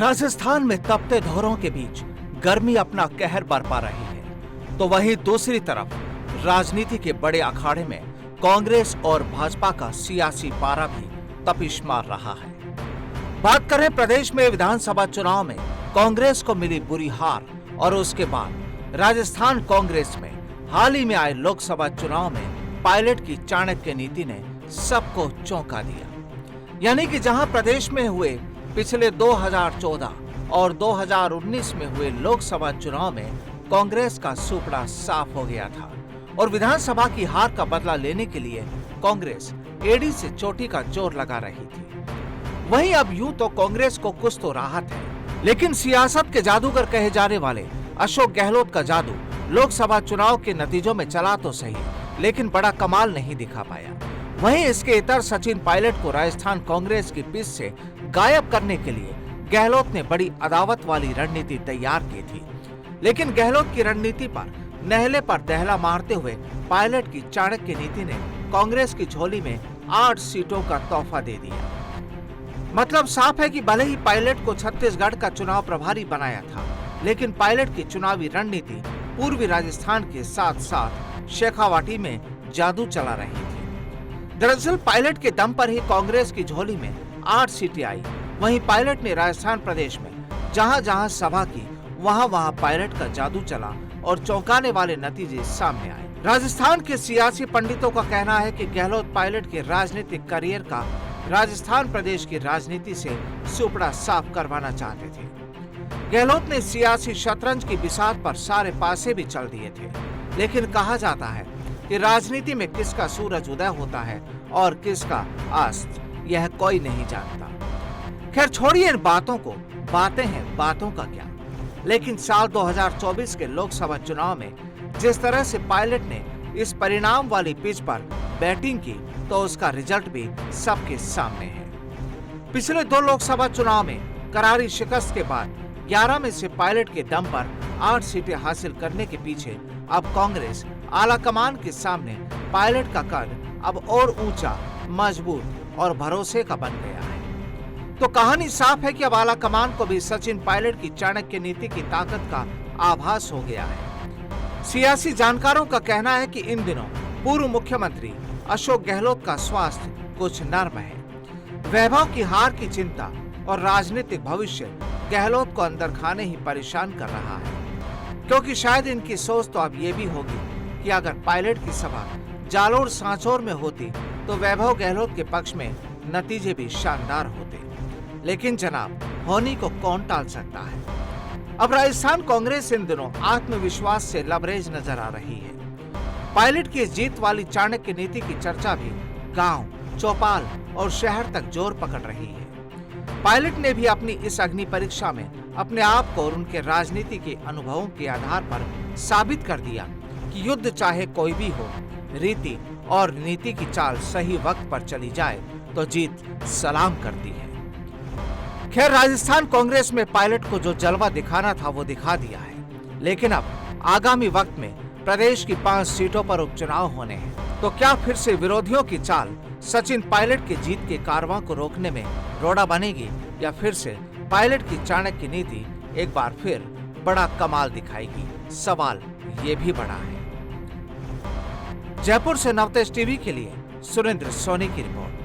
राजस्थान में तपते धोरों के बीच गर्मी अपना कहर बरपा रही है, तो वहीं दूसरी तरफ राजनीति के बड़े अखाड़े में कांग्रेस और भाजपा का सियासी पारा भी तपिश मार रहा है। बात करें प्रदेश में विधानसभा चुनाव में कांग्रेस को मिली बुरी हार और उसके बाद राजस्थान कांग्रेस में हाल ही में आए लोकसभा चुनाव में पायलट की चाणक्य नीति ने सबको चौंका दिया। यानी कि जहां प्रदेश में हुए पिछले 2014 और 2019 में हुए लोकसभा चुनाव में कांग्रेस का सुपड़ा साफ हो गया था और विधानसभा की हार का बदला लेने के लिए कांग्रेस एड़ी से चोटी का जोर लगा रही थी। वहीं अब यूं तो कांग्रेस को कुछ तो राहत है, लेकिन सियासत के जादूगर कहे जाने वाले अशोक गहलोत का जादू लोकसभा चुनाव के नतीजों में चला तो सही, लेकिन बड़ा कमाल नहीं दिखा पाया। वहीं इसके इतर सचिन पायलट को राजस्थान कांग्रेस की पिच से गायब करने के लिए गहलोत ने बड़ी अदावत वाली रणनीति तैयार की थी, लेकिन गहलोत की रणनीति पर नहले पर दहला मारते हुए पायलट की चाणक्य नीति ने कांग्रेस की झोली में 8 सीटों का तोहफा दे दिया। मतलब साफ है कि भले ही पायलट को छत्तीसगढ़ का चुनाव प्रभारी बनाया था, लेकिन पायलट की चुनावी रणनीति पूर्वी राजस्थान के साथ साथ शेखावाटी में जादू चला रही थी। दरअसल पायलट के दम पर ही कांग्रेस की झोली में 8 सीटें आई। वहीं पायलट ने राजस्थान प्रदेश में जहां जहां सभा की वहां वहां पायलट का जादू चला और चौंकाने वाले नतीजे सामने आए। राजस्थान के सियासी पंडितों का कहना है कि गहलोत पायलट के राजनीतिक करियर का राजस्थान प्रदेश की राजनीति से सुपड़ा साफ करवाना चाहते थे। गहलोत ने सियासी शतरंज की बिसात पर सारे पासे भी चल दिए थे, लेकिन कहा जाता है कि राजनीति में किसका सूरज उदय होता है और किसका अस्त, यह कोई नहीं जानता। खैर छोड़िए इन बातों को, बातें हैं बातों का क्या। लेकिन साल 2024 के लोकसभा चुनाव में जिस तरह से पायलट ने इस परिणाम वाली पिच पर बैटिंग की, तो उसका रिजल्ट भी सबके सामने है। पिछले 2 लोकसभा चुनाव में करारी शिकस्त के बाद 11 में से पायलट के दम पर 8 सीटें हासिल करने के पीछे अब कांग्रेस आलाकमान के सामने पायलट का कद अब और ऊंचा, मजबूत और भरोसे का बन गया है। तो कहानी साफ है कि अब आलाकमान को भी सचिन पायलट की चाणक्य नीति की ताकत का आभास हो गया है। सियासी जानकारों का कहना है कि इन दिनों पूर्व मुख्यमंत्री अशोक गहलोत का स्वास्थ्य कुछ नर्म है। वैभव की हार की चिंता और राजनीतिक भविष्य गहलोत को अंदर खाने ही परेशान कर रहा है, क्योंकि शायद इनकी सोच तो अब ये भी होगी कि अगर पायलट की सभा जालोर सांचौर में होती तो वैभव गहलोत के पक्ष में नतीजे भी शानदार होते। लेकिन जनाब, होनी को कौन टाल सकता है। अब राजस्थान कांग्रेस इन दिनों आत्मविश्वास से लबरेज नजर आ रही है। पायलट की जीत वाली चाणक्य नीति की चर्चा भी गांव, चौपाल और शहर तक जोर पकड़ रही है। पायलट ने भी अपनी इस अग्नि परीक्षा में अपने आप को और उनके राजनीति के अनुभवों के आधार पर साबित कर दिया कि युद्ध चाहे कोई भी हो, रीति और नीति की चाल सही वक्त पर चली जाए तो जीत सलाम करती है। खैर राजस्थान कांग्रेस में पायलट को जो जलवा दिखाना था वो दिखा दिया है, लेकिन अब आगामी वक्त में प्रदेश की 5 सीटों पर उपचुनाव होने हैं, तो क्या फिर से विरोधियों की चाल सचिन पायलट की जीत के कारवां को रोकने में रोड़ा बनेगी, या फिर से पायलट की चाणक्य नीति एक बार फिर बड़ा कमाल दिखाएगी? सवाल ये भी बड़ा है। जयपुर से नवतेज टीवी के लिए सुरेंद्र सोनी की रिपोर्ट।